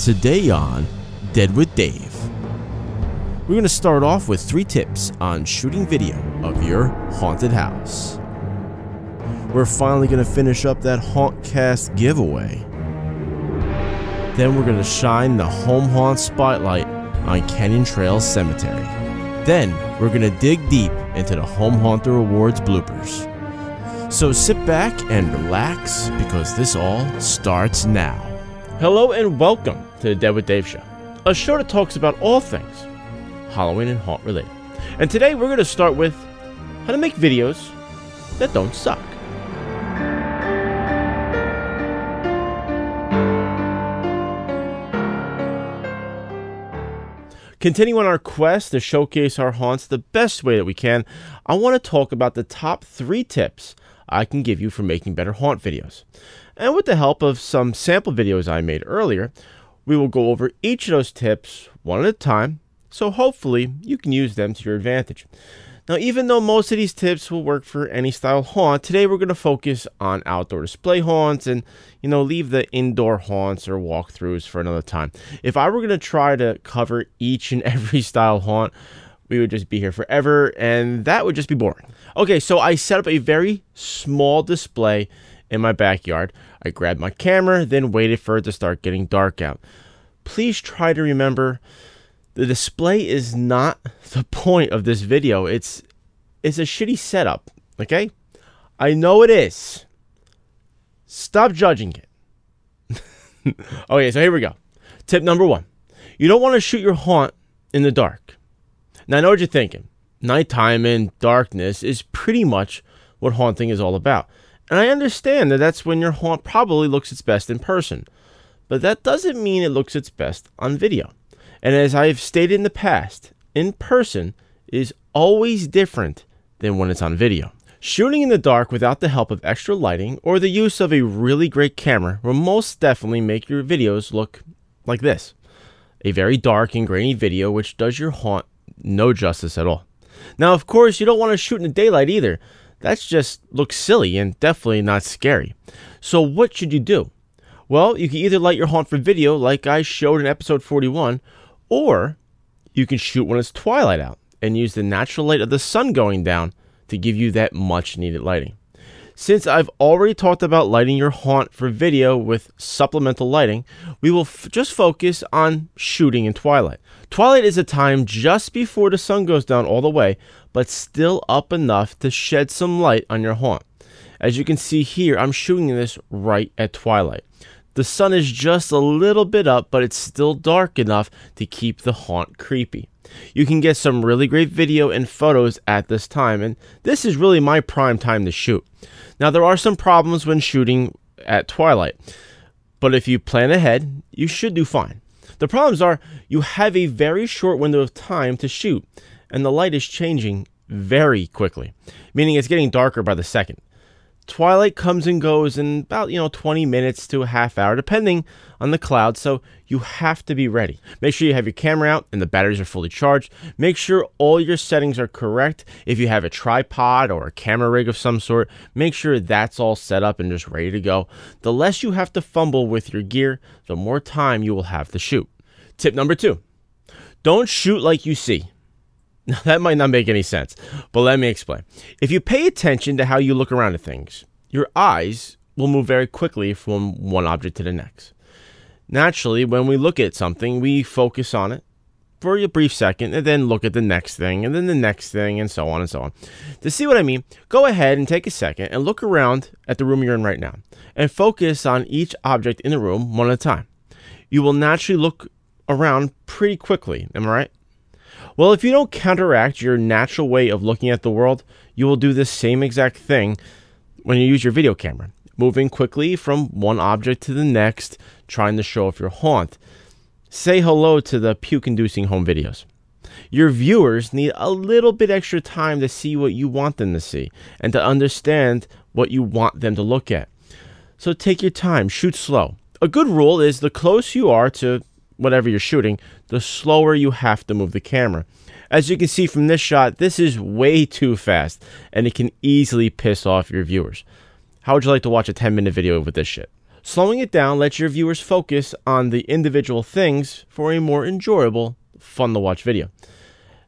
Today on Dead with Dave, we're going to start off with 3 tips on shooting video of your haunted house. We're finally going to finish up that Hauntcast giveaway. Then we're going to shine the home haunt spotlight on Canyon Trail Cemetery. Then we're going to dig deep into the Home Haunter Awards bloopers. So sit back and relax because this all starts now. Hello and welcome to the Dead with Dave Show, a show that talks about all things Halloween and haunt related. And today we're going to start with how to make videos that don't suck. Continuing on our quest to showcase our haunts the best way that we can, I want to talk about the top 3 tips I can give you for making better haunt videos. And with the help of some sample videos I made earlier, we will go over each of those tips one at a time, so hopefully you can use them to your advantage. Now, even though most of these tips will work for any style haunt, today we're going to focus on outdoor display haunts and, leave the indoor haunts or walkthroughs for another time. If I were going to try to cover each and every style haunt, we would just be here forever, and that would just be boring. Okay, so I set up a very small display in my backyard. I grabbed my camera, then waited for it to start getting dark out. Please try to remember, the display is not the point of this video. It's a shitty setup, okay? I know it is. Stop judging it. Okay, so here we go. Tip number 1. You don't want to shoot your haunt in the dark. Now, I know what you're thinking. Nighttime and darkness is pretty much what haunting is all about. And I understand that that's when your haunt probably looks its best in person. But that doesn't mean it looks its best on video. And as I've stated in the past, in person is always different than when it's on video. Shooting in the dark without the help of extra lighting or the use of a really great camera will most definitely make your videos look like this. A very dark and grainy video which does your haunt no justice at all. Now, of course, you don't want to shoot in the daylight either. That's just looks silly and definitely not scary. So what should you do? Well, you can either light your haunt for video like I showed in episode 41, or you can shoot when it's twilight out and use the natural light of the sun going down to give you that much needed lighting. Since I've already talked about lighting your haunt for video with supplemental lighting, we will just focus on shooting in twilight. Twilight is a time just before the sun goes down all the way, but still up enough to shed some light on your haunt. As you can see here, I'm shooting this right at twilight. The sun is just a little bit up, but it's still dark enough to keep the haunt creepy. You can get some really great video and photos at this time, and this is really my prime time to shoot. Now, there are some problems when shooting at twilight, but if you plan ahead, you should do fine. The problems are you have a very short window of time to shoot, and the light is changing very quickly, meaning it's getting darker by the second. Twilight comes and goes in about 20 minutes to a half hour, depending on the cloud, so you have to be ready. Make sure you have your camera out and the batteries are fully charged. Make sure all your settings are correct. If you have a tripod or a camera rig of some sort, make sure that's all set up and just ready to go. The less you have to fumble with your gear, the more time you will have to shoot. Tip number 2, don't shoot like you see. Now, that might not make any sense, but let me explain. If you pay attention to how you look around at things, your eyes will move very quickly from one object to the next. Naturally, when we look at something, we focus on it for a brief second and then look at the next thing and then the next thing and so on and so on. To see what I mean, go ahead and take a second and look around at the room you're in right now and focus on each object in the room one at a time. You will naturally look around pretty quickly, am I right? Well, if you don't counteract your natural way of looking at the world, you will do the same exact thing when you use your video camera, moving quickly from one object to the next, trying to show off your haunt. Say hello to the puke-inducing home videos. Your viewers need a little bit extra time to see what you want them to see and to understand what you want them to look at. So take your time, shoot slow. A good rule is the closer you are to whatever you're shooting, the slower you have to move the camera. As you can see from this shot, this is way too fast, and it can easily piss off your viewers. How would you like to watch a 10-minute video with this shit? Slowing it down lets your viewers focus on the individual things for a more enjoyable, fun to watch video.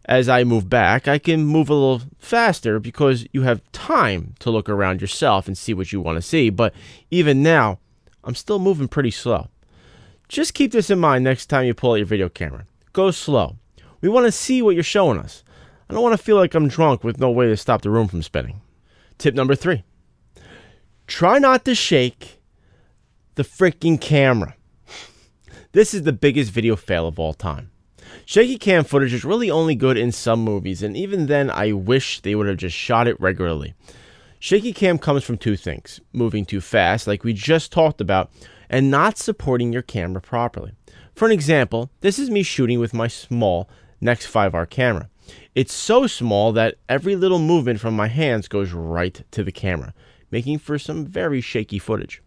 As I move back, I can move a little faster because you have time to look around yourself and see what you want to see, but even now, I'm still moving pretty slow. Just keep this in mind next time you pull out your video camera. Go slow. We want to see what you're showing us. I don't want to feel like I'm drunk with no way to stop the room from spinning. Tip number 3. Try not to shake the freaking camera. This is the biggest video fail of all time. Shaky cam footage is really only good in some movies, and even then I wish they would have just shot it regularly. Shaky cam comes from 2 things: moving too fast, like we just talked about, and not supporting your camera properly. For an example, this is me shooting with my small Nex 5R camera. It's so small that every little movement from my hands goes right to the camera, making for some very shaky footage.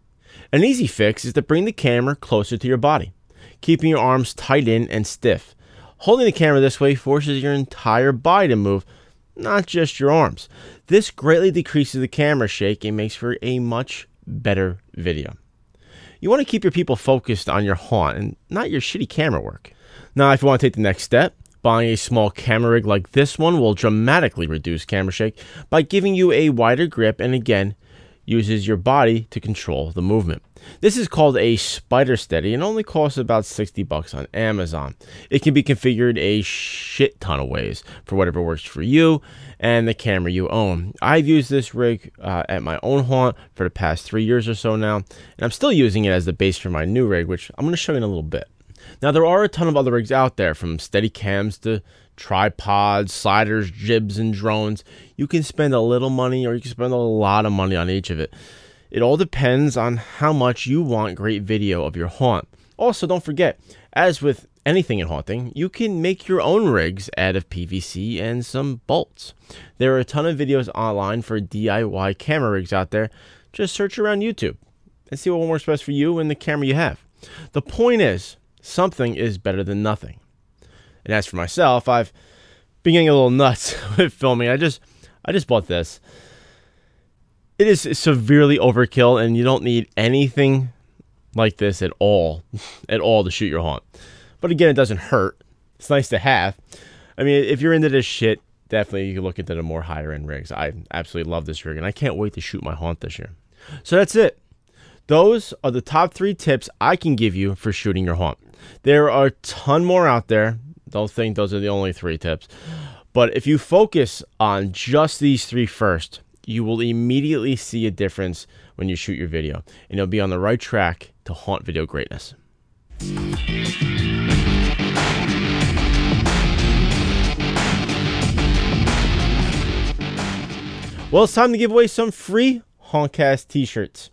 An easy fix is to bring the camera closer to your body, keeping your arms tight in and stiff. Holding the camera this way forces your entire body to move, not just your arms. This greatly decreases the camera shake and makes for a much better video. You want to keep your people focused on your haunt and not your shitty camera work. Now, if you want to take the next step, buying a small camera rig like this one will dramatically reduce camera shake by giving you a wider grip and again, uses your body to control the movement. This is called a Spider Steady and only costs about $60 on Amazon. It can be configured a shit ton of ways for whatever works for you and the camera you own. I've used this rig at my own haunt for the past 3 years or so now, and I'm still using it as the base for my new rig, which I'm going to show you in a little bit. Now, there are a ton of other rigs out there, from steady cams to tripods, sliders, jibs, and drones. You can spend a little money or you can spend a lot of money on each of it. It all depends on how much you want great video of your haunt. Also, don't forget, as with anything in haunting, you can make your own rigs out of PVC and some bolts. There are a ton of videos online for DIY camera rigs out there. Just search around YouTube and see what works best for you and the camera you have. The point is, something is better than nothing. And as for myself, I've been getting a little nuts with filming. I just bought this. It is severely overkill, and you don't need anything like this at all to shoot your haunt. But again, it doesn't hurt. It's nice to have. I mean, if you're into this shit, definitely you can look into the more higher end rigs. I absolutely love this rig, and I can't wait to shoot my haunt this year. So that's it. Those are the top 3 tips I can give you for shooting your haunt. There are a ton more out there. Don't think those are the only 3 tips. But if you focus on just these 3 first, you will immediately see a difference when you shoot your video, and you'll be on the right track to haunt video greatness. Well, it's time to give away some free Hauntcast t-shirts.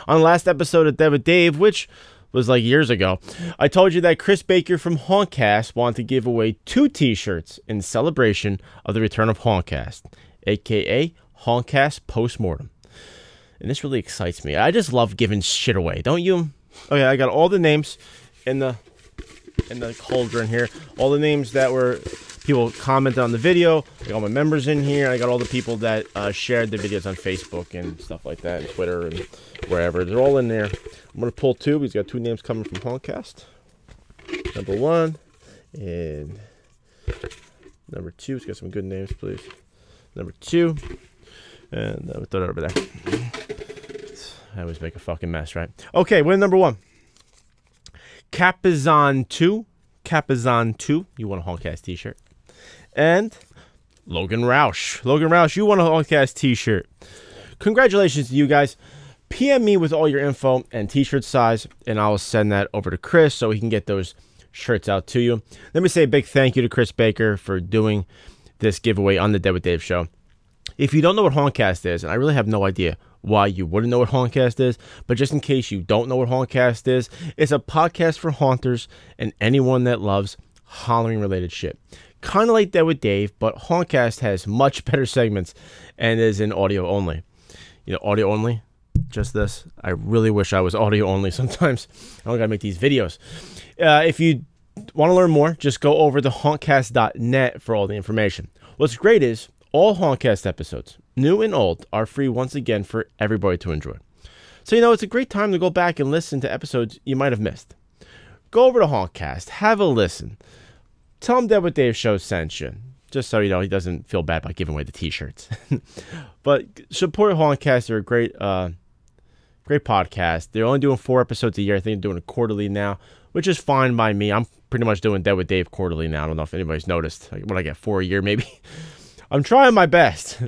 On the last episode of DwD Dave, which was like years ago, I told you that Chris Baker from Hauntcast wanted to give away 2 t-shirts in celebration of the return of Hauntcast, aka Hauntcast Postmortem. And this really excites me. I just love giving shit away, don't you? Okay, I got all the names in the cauldron here. All the names that were people commented on the video. I got all my members in here. I got all the people that shared the videos on Facebook and stuff like that, and Twitter and wherever. They're all in there. I'm going to pull 2. He's got 2 names coming from Hauntcast. Number 1 and number 2. He's got some good names, please. Number 2. And we'll throw it over there. I always make a fucking mess, right? Okay, win number 1. Capizon2. Capizon2. You want a Hauntcast t-shirt. And Logan Roush. Logan Roush, you want a Hauntcast t-shirt. Congratulations to you guys. PM me with all your info and t-shirt size, and I'll send that over to Chris so he can get those shirts out to you. Let me say a big thank you to Chris Baker for doing this giveaway on the DwD Dave Show. If you don't know what Hauntcast is, and I really have no idea why you wouldn't know what Hauntcast is, but just in case you don't know what Hauntcast is, it's a podcast for haunters and anyone that loves hollering related shit. Kind of like DwD Dave, but Hauntcast has much better segments and is in audio only. You know, audio only, just this. I really wish I was audio only sometimes. I don't gotta make these videos. If you want to learn more, just go over to hauntcast.net for all the information. What's great is all Hauntcast episodes, new and old, are free once again for everybody to enjoy. So, it's a great time to go back and listen to episodes you might have missed. Go over to Hauntcast, have a listen. Tell him DwD Show sent you, just so he doesn't feel bad about giving away the t-shirts. But support Hauntcast. They're a great podcast. They're only doing 4 episodes a year. I think they're doing it quarterly now, which is fine by me. I'm pretty much doing Dead with Dave quarterly now. I don't know if anybody's noticed. What I get, 4 a year maybe? I'm trying my best.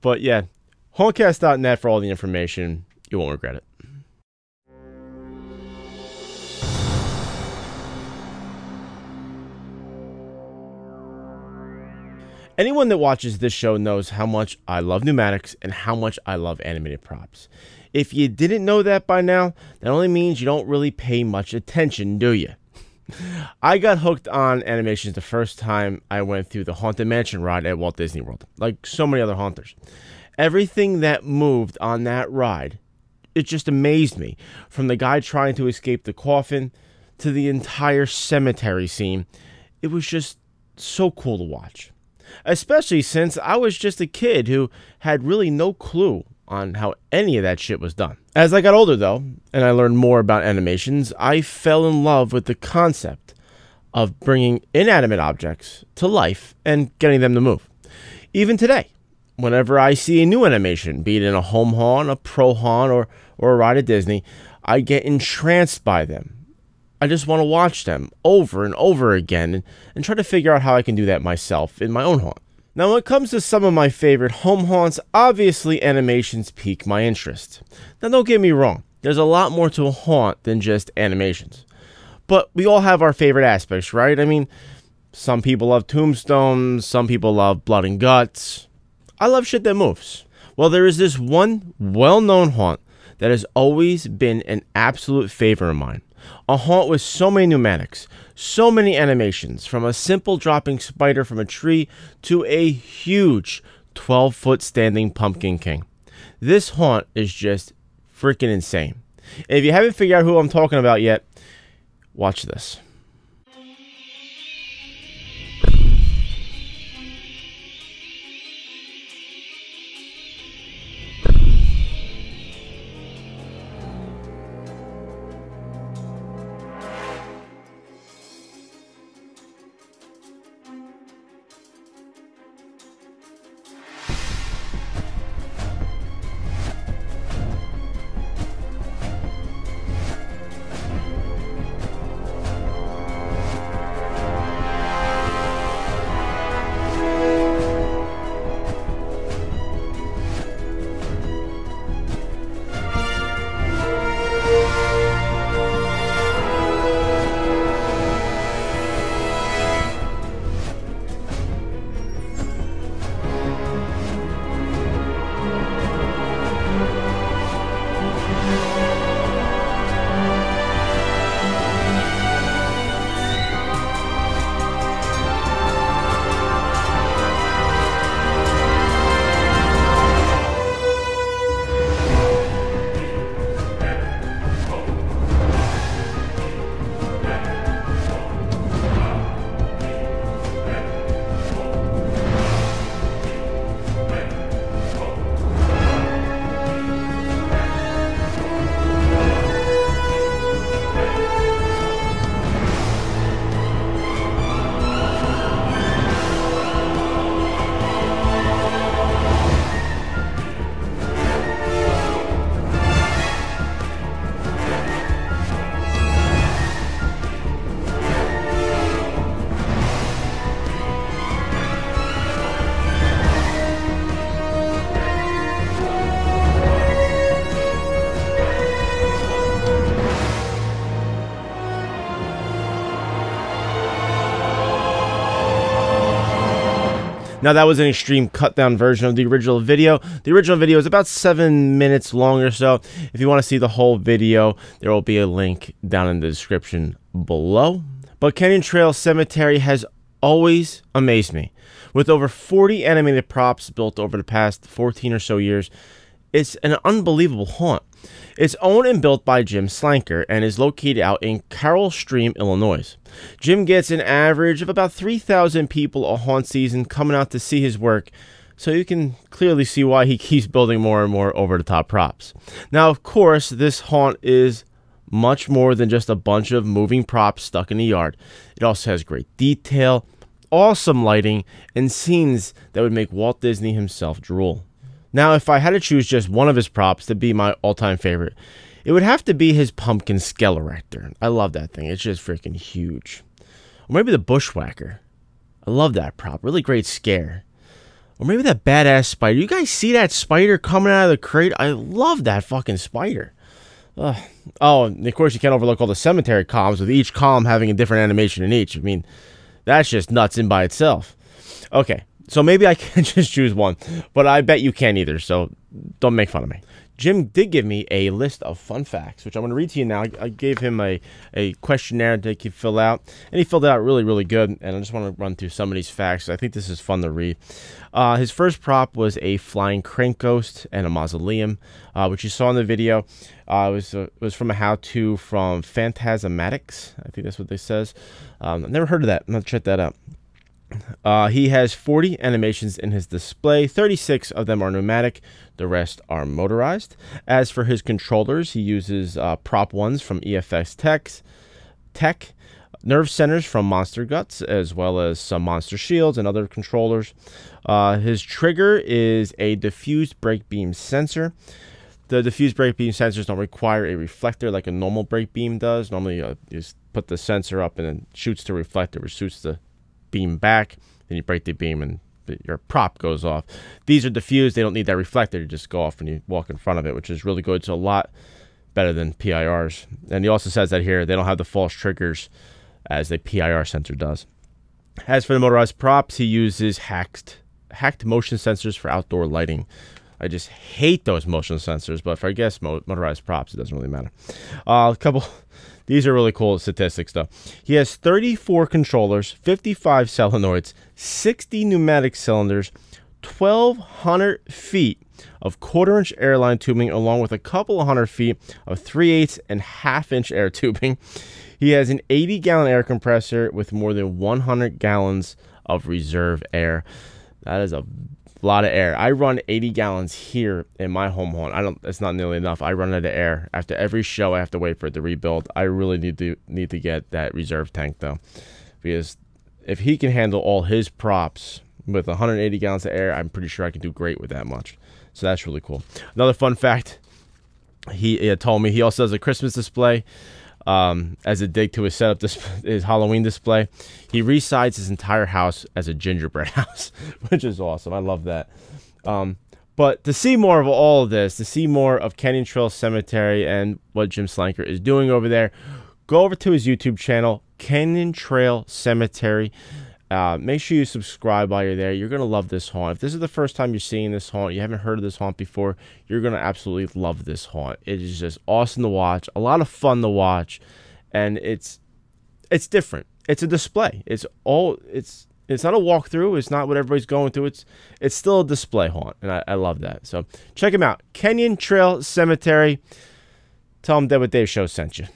But yeah, hauntcast.net for all the information. You won't regret it. Anyone that watches this show knows how much I love Pneumatics and how much I love animated props. If you didn't know that by now, that only means you don't really pay much attention, do you? I got hooked on animations the first time I went through the Haunted Mansion ride at Walt Disney World, like so many other haunters. Everything that moved on that ride, it just amazed me. From the guy trying to escape the coffin to the entire cemetery scene, it was just so cool to watch. Especially since I was just a kid who had really no clue on how any of that shit was done. As I got older though, and I learned more about animations, I fell in love with the concept of bringing inanimate objects to life and getting them to move. Even today, whenever I see a new animation, be it in a home haunt, a pro haunt, or a ride at Disney, I get entranced by them. I just want to watch them over and over again and try to figure out how I can do that myself in my own haunt. Now, when it comes to some of my favorite home haunts, obviously animations pique my interest. Now, don't get me wrong, there's a lot more to a haunt than just animations. But we all have our favorite aspects, right? I mean, some people love tombstones, some people love blood and guts. I love shit that moves. Well, there is this one well-known haunt that has always been an absolute favorite of mine. A haunt with so many pneumatics, so many animations, from a simple dropping spider from a tree to a huge 12-foot standing Pumpkin King. This haunt is just freaking insane. And if you haven't figured out who I'm talking about yet, watch this. Now, that was an extreme cut-down version of the original video. The original video is about 7 minutes long or so. If you want to see the whole video, there will be a link down in the description below. But Canyon Trail Cemetery has always amazed me. With over 40 animated props built over the past 14 or so years, it's an unbelievable haunt. It's owned and built by Jim Slanker and is located out in Carroll Stream, Illinois. Jim gets an average of about 3,000 people a haunt season coming out to see his work So you can clearly see why he keeps building more and more over-the-top props. Now, of course, this haunt is much more than just a bunch of moving props stuck in the yard. It also has great detail, awesome lighting, and scenes that would make Walt Disney himself drool. Now, if I had to choose just one of his props to be my all-time favorite, it would have to be his pumpkin Skelorector. I love that thing. It's just freaking huge. Or maybe the Bushwhacker. I love that prop. Really great scare. Or maybe that badass spider. You guys see that spider coming out of the crate? I love that fucking spider. Oh, and of course you can't overlook all the cemetery columns, with each column having a different animation in each. I mean, that's just nuts in by itself. Okay, so maybe I can just choose one, but I bet you can't either, so don't make fun of me. Jim did give me a list of fun facts, which I'm going to read to you now. I gave him a questionnaire that he could fill out, and he filled it out really, really good, and I just want to run through some of these facts. I think this is fun to read. His first prop was a flying crank ghost and a mausoleum, which you saw in the video. It was from a how-to from Phantasmatics. I think that's what they says. I've never heard of that. I'm going to check that out. He has 40 animations in his display. 36 of them are pneumatic. The rest are motorized. As for his controllers, he uses prop ones from EFX Tech, nerve centers from Monster Guts, as well as some Monster Shields and other controllers. His trigger is a diffused brake beam sensor. The diffused brake beam sensors don't require a reflector like a normal brake beam does. Normally, you just put the sensor up and it shoots the reflector, which shoots the beam back. Then you break the beam and your prop goes off. These are diffused. They don't need that reflector to just go off when you walk in front of it, which is really good. It's a lot better than PIRs. And he also says that here they don't have the false triggers as the PIR sensor does. As for the motorized props, he uses hacked motion sensors for outdoor lighting. I just hate those motion sensors, but for, I guess, motorized props, it doesn't really matter. These are really cool statistics, though. He has 34 controllers, 55 solenoids, 60 pneumatic cylinders, 1,200 feet of quarter-inch airline tubing, along with a couple of 100 feet of 3/8 and half-inch air tubing. He has an 80-gallon air compressor with more than 100 gallons of reserve air. That is a lot of air. I run 80 gallons here in my home haunt. It's not nearly enough. I run out of air. After every show, I have to wait for it to rebuild. I really need to get that reserve tank, though, because if he can handle all his props with 180 gallons of air, I'm pretty sure I can do great with that much. So that's really cool. Another fun fact, he told me he also does a Christmas display. As a dig to his setup, his Halloween display, he resides his entire house as a gingerbread house, which is awesome. I love that. But to see more of all of this, to see more of Canyon Trail Cemetery and what Jim Slanker is doing over there, go over to his YouTube channel, Canyon Trail Cemetery. Make sure you subscribe while you're there. You're going to love this haunt. If this is the first time you're seeing this haunt, you haven't heard of this haunt before, you're going to absolutely love this haunt. It is just awesome to watch, a lot of fun to watch, and it's different. It's a display. It's not a walkthrough. It's not what everybody's going through. It's still a display haunt, and I love that. So check him out. Canyon Trail Cemetery. Tell him DwD Show sent you.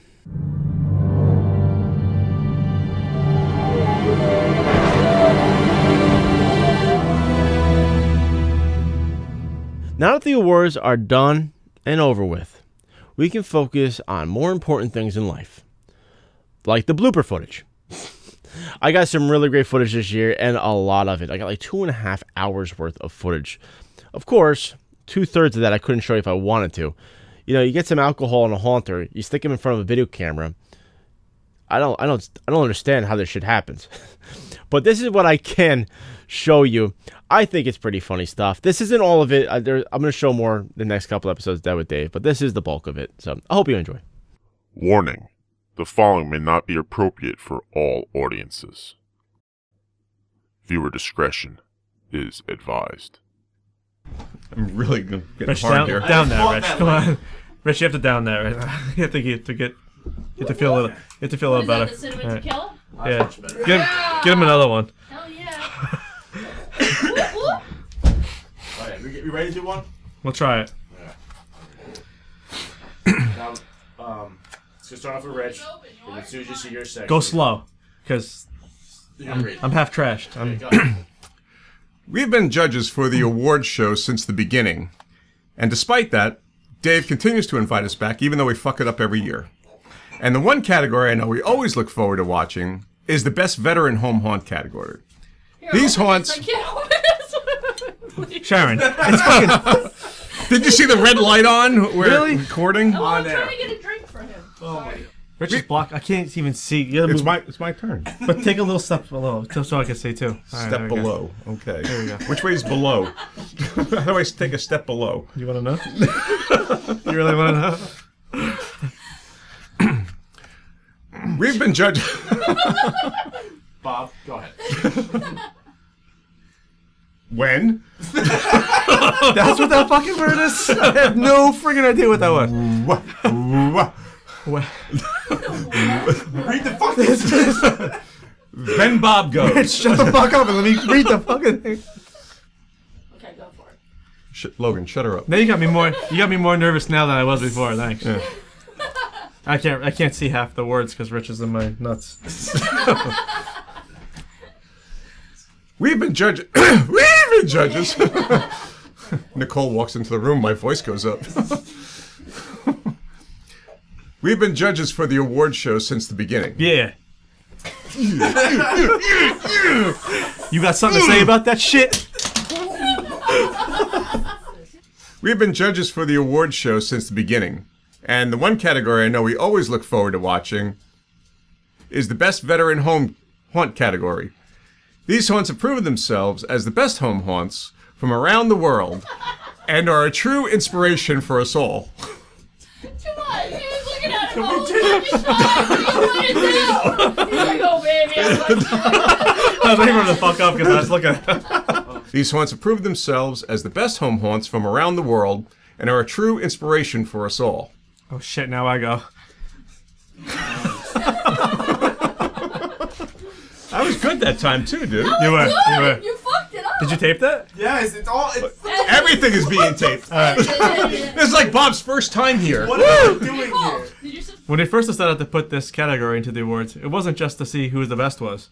Now that the awards are done and over with, we can focus on more important things in life, like the blooper footage. I got some really great footage this year, and a lot of it. I got like 2.5 hours worth of footage. Of course, 2/3 of that I couldn't show you if I wanted to. You know, you get some alcohol in a haunter, you stick him in front of a video camera. I don't understand how this shit happens. But this is what I can show you. I think it's pretty funny stuff. This isn't all of it. I'm going to show more the next couple episodes with Dave, but this is the bulk of it. So I hope you enjoy. Warning. The following may not be appropriate for all audiences. Viewer discretion is advised. I'm really going to get Rich, hard here. down there, Rich. Come on. Rich, you have to down there. Right? You have to feel a little better. The cinnamon to kill? Yeah. Get him another one. Hell yeah. Alright, we ready to do one? We'll try it. Yeah. Now, let's start off with Rich. And as soon as you see your section, Go slow, because I'm I'm half trashed. We've been judges for the award show since the beginning. And despite that, Dave continues to invite us back, even though we fuck it up every year. And the one category I know we always look forward to watching is the best veteran home haunt category. These haunts... Sharon, it's fucking... Did you see the red light on? We're Really? recording? Oh, I'm trying to get a drink for him. Sorry. Rich is blocked. I can't even see. You gotta move. It's my turn. But take a little step below, so I can see too. All right, Step there we go. below. Okay. There we go. Which way is below? How do I take a step below? You want to know? You really want to know? We've been judging... Bob, go ahead. When? That's what that fucking word is? I have no friggin' idea what that was. Read the fucking... Then Bob goes. Shut the fuck up and let me read the fucking thing. Okay, go for it. Logan, shut her up. Now you got me more nervous now than I was before. Thanks. Yeah. I can't see half the words because Rich is in my nuts. We've been judges. We've been judges. Nicole walks into the room. My voice goes up. We've been judges for the award show since the beginning. Yeah. You got something to say about that shit? We've been judges for the award show since the beginning. And the one category I know we always look forward to watching is the best veteran home haunt category. These haunts have proven themselves as the best home haunts from around the world and are a true inspiration for us all. Come on, he was looking at him. What did you do? He's like, oh, baby. I'm like, I was waiting for him to fuck up because I was looking. These haunts have proved themselves as the best home haunts from around the world and are a true inspiration for us all. Oh shit, now I go. I was good that time too, dude. You were. you fucked it up. Did you tape that? Yes, it's all. Everything is being taped. This is like Bob's first time here. What are you doing Cool. here? Did you just... When they first decided to put this category into the awards, it wasn't just to see who the best was.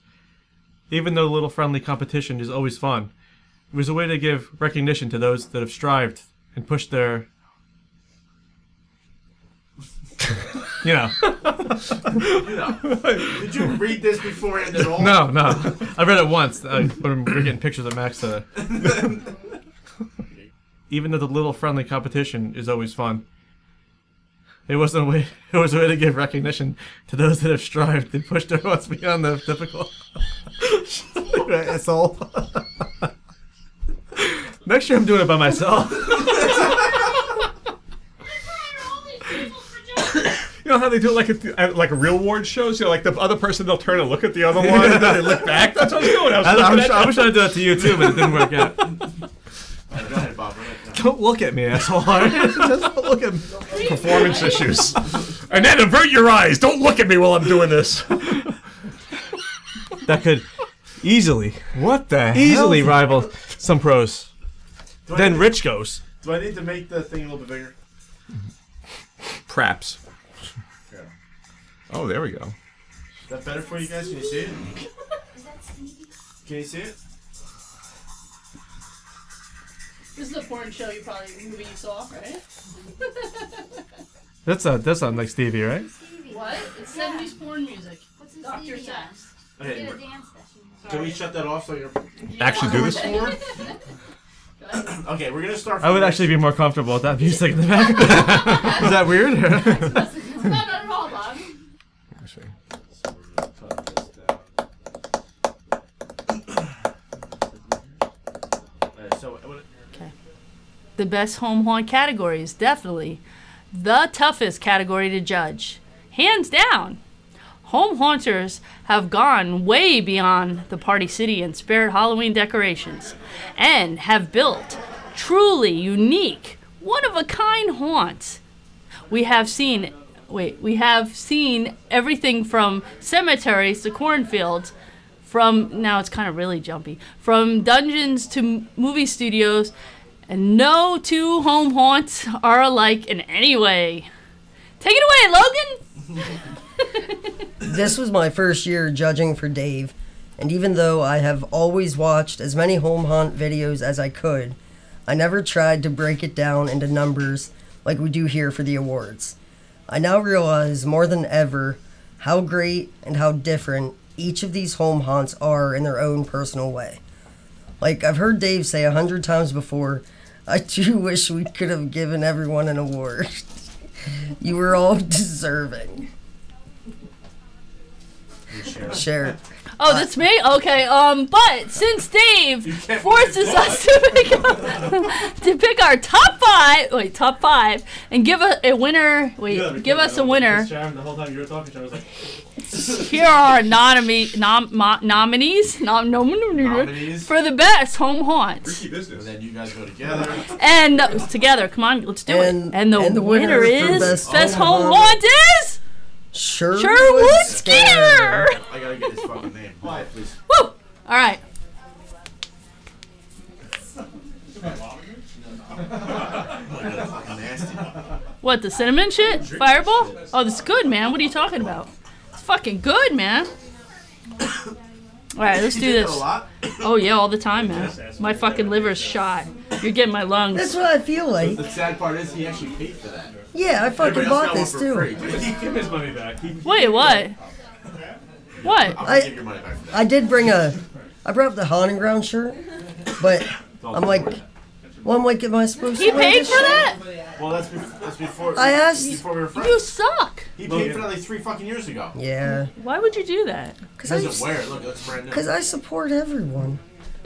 Even though a little friendly competition is always fun, it was a way to give recognition to those that have strived and pushed their... You know. Did you read this beforehand at all? No. I read it once when we were getting pictures of Max today. Even though the little friendly competition is always fun, it was a way to give recognition to those that have strived and pushed their hearts beyond the difficult. Asshole. Next year I'm doing it by myself. You know how they do it like a real award shows? You know, like the other person, they'll turn and look at the other one, and then they look back. That's what I was doing. I was trying to do that to you too, but it didn't work out. Go ahead, Bob. Don't look at me, asshole. Just don't look at me. Performance issues. And then avert your eyes. Don't look at me while I'm doing this. That could easily hell? rival some pros. Then Rich goes. Do I need to make the thing a little bit bigger? Praps. Oh, there we go. Is that better for you guys? Can you see it? Can you see it? This is a porn show movie you saw, right? That's not like Stevie, right? What? It's 70s porn music. What's in Dr. Stevie Sex. Okay, Get a dance session. can we shut that off so you're... Actually do this? Okay, we're gonna start. I would actually be more comfortable with that music in the back. Is that weird? No, not at all, Bob. The best home haunt category is definitely the toughest category to judge. Hands down. Home haunters have gone way beyond the Party City and Spirit Halloween decorations and have built truly unique, one-of-a-kind haunts. We have seen everything from cemeteries to cornfields, now it's kind of really jumpy, from dungeons to movie studios, and no two home haunts are alike in any way. Take it away, Logan! This was my first year judging for Dave, And even though I have always watched as many home haunt videos as I could, I never tried to break it down into numbers like we do here for the awards. I now realize more than ever how great and how different each of these home haunts are in their own personal way. Like I've heard Dave say 100 times before, I do wish we could have given everyone an award. You were all deserving. Share. Oh, that's me? Okay, but since Dave forces us to pick our top five, and give a winner, give us a winner. The whole time you were talking, I was like, here are our nominees for the best home haunts. Freaky business. And then you guys go together. And together, come on, let's do it. And the winner for is best home haunt is Sherwood Skinner. I gotta get his fucking name. Quiet, please. Woo! All right. What, the cinnamon shit? Fireball? Oh, this is good, man. What are you talking about? It's fucking good, man. All right, let's do this. Oh, yeah, all the time, man. My fucking liver's shot. You're getting my lungs. That's what I feel like. The sad part is he actually paid for that. Yeah, I fucking bought this too. give his money back. Wait, what? What? I did bring I brought the Haunting Ground shirt, but I'm like, am I supposed to He wear paid this for shirt? that? Well, that's before. I asked. Before we were friends. You suck. He paid for that like 3 fucking years ago. Yeah. Why would you do that? He doesn't wear it. Look, it looks brand new. Because I support everyone.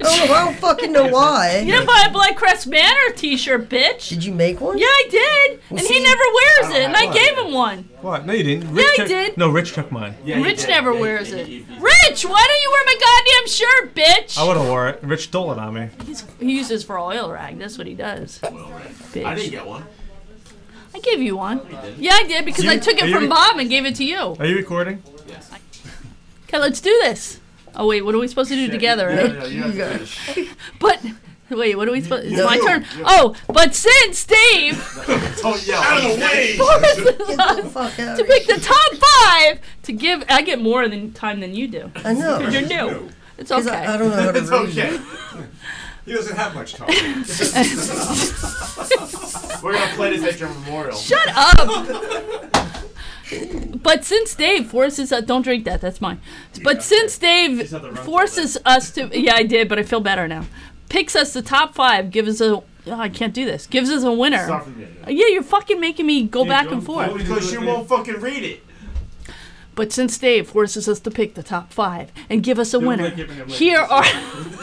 I don't fucking know why. You didn't buy a Black Crest Manor t-shirt, bitch. Did you make one? Yeah, I did. And he never wears it, and I gave him one. What? No, you didn't. Yeah, I did. No, Rich took mine. Yeah, Rich never wears it. Rich, why don't you wear my goddamn shirt, bitch? I would have wore it. Rich stole it on me. He uses for oil rag. That's what he does. Bitch. I didn't get one. I gave you one. Yeah, I did because I took it from Bob and gave it to you. Are you recording? Yes. Okay, let's do this. Oh wait, what are we supposed to do together, right? No, you have to do this. But wait, what are we supposed? It's my turn. Oh, but since Dave Don't yell. Out of the way. forces Get the us fuck out to of pick the top 5 to give, I get more time than you do. I know. You're new. It's 'Cause okay. I don't know how to It's read. okay. He doesn't have much time. We're gonna play this at your memorial. Shut up. But since Dave forces us, don't drink that. That's mine. But since Dave forces us to, yeah, I did, but I feel better now. Picks us the top 5, gives us a. Oh, I can't do this. Gives us a winner. Start from the beginning. Yeah, you're fucking making me go back and forth. Because you won't fucking read it. But since Dave forces us to pick the top 5 and give us a winner, like Abraham Lincoln. here are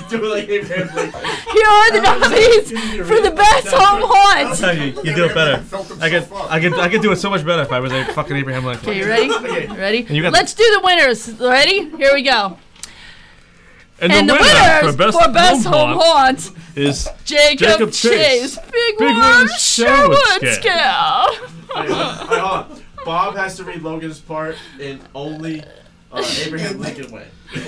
Do it like Abraham Lincoln. here are the nominees for the best home I'll haunts. tell you, you do it better. I could do it so much better if I was a fucking Abraham Lincoln. Okay, you ready? Okay. Ready? you got Let's do the winners. Ready? Here we go. And the winners for best home haunt haunts is Jacob Chase. Big one Sherwood Scale. Hold on. Bob has to read Logan's part in only Abraham Lincoln way. No.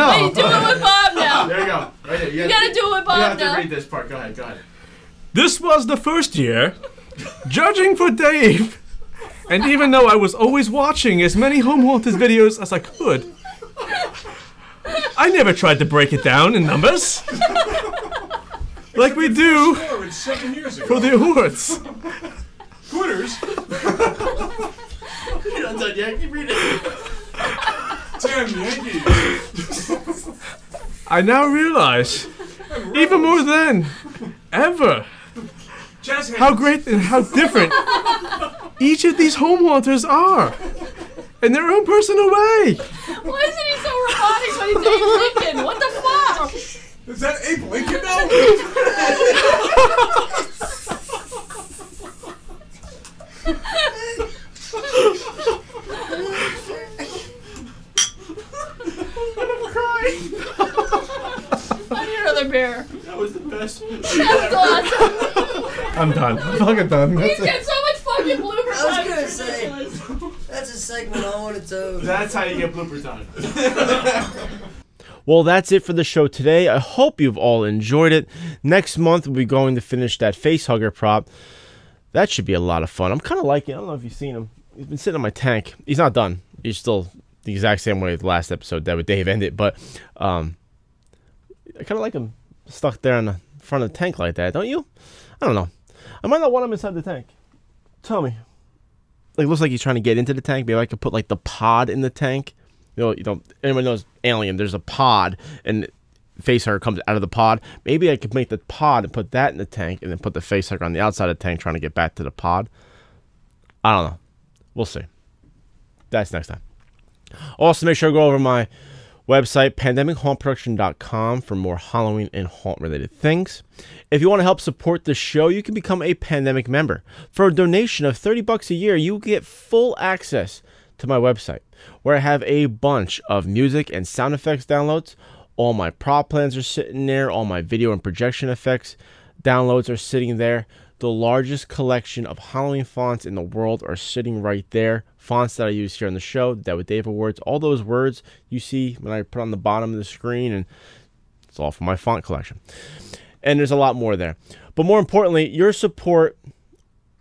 Hey, do it with Bob now. There you go. Right there. You gotta do it with You Bob have to now. read this part. Go ahead. This was the first year, judging for Dave, and even though I was always watching as many home haunters videos as I could, I never tried to break it down in numbers, like we do 7 years ago. for the awards. Quitters. You're not done yet. Keep reading. Damn Yankees. I now realize, even more than ever, how great and how different each of these home haunters are in their own personal way. Why isn't he so robotic when he's Abe Lincoln? What the fuck? Is that Abe Lincoln now? I need another beer. That was the best. That's awesome. I'm done. I'm fucking done. He's That's it. got so much fucking bloopers. I was gonna say, that's a segment all on its own. That's how you get blooper time. Well, that's it for the show today. I hope you've all enjoyed it. Next month, we'll be going to finish that face hugger prop. That should be a lot of fun. I'm kind of liking it. I don't know if you've seen him. He's been sitting in my tank. He's not done. He's still the exact same way the last episode that with Dave ended, but I kind of like him stuck there in the front of the tank like that, don't you? I don't know. I might not want him inside the tank. Tell me. Like, looks like he's trying to get into the tank. Maybe I could put like the pod in the tank. You know, anyone knows Alien? There's a pod, and facehugger comes out of the pod. Maybe I could make the pod and put that in the tank, and then put the facehugger on the outside of the tank, trying to get back to the pod. I don't know. We'll see. That's next time. Also, make sure to go over my website, pandemichauntproduction.com, for more Halloween and haunt-related things. If you want to help support the show, you can become a Pandemic member. For a donation of $30 a year, you get full access to my website, where I have a bunch of music and sound effects downloads. All my prop plans are sitting there. All my video and projection effects downloads are sitting there. The largest collection of Halloween fonts in the world are sitting right there. Fonts that I use here on the show, DwD Awards, all those words you see when I put on the bottom of the screen, and it's all from my font collection. And there's a lot more there. But more importantly, your support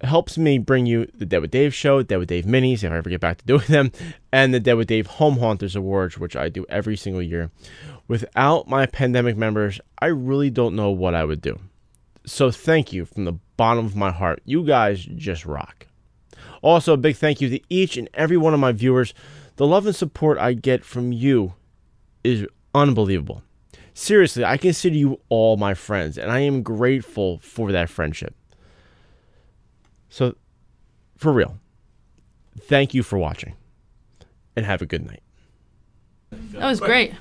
helps me bring you the Dead with Dave show, Dead with Dave minis, if I ever get back to doing them, and the Dead with Dave Home Haunters Awards, which I do every single year. Without my Pandemic members, I really don't know what I would do. So thank you from the bottom of my heart. You guys just rock. Also, a big thank you to each and every one of my viewers. The love and support I get from you is unbelievable. Seriously, I consider you all my friends, and I am grateful for that friendship. So, for real, thank you for watching, and have a good night. That was great.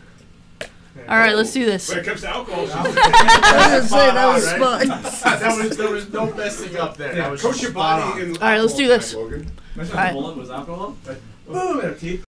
All right, let's do this. When it comes to alcohol, I was gonna say that was fun. There was no messing up there. coach your body. All right, let's do this. Logan. All right. Was alcohol? Boom, teeth.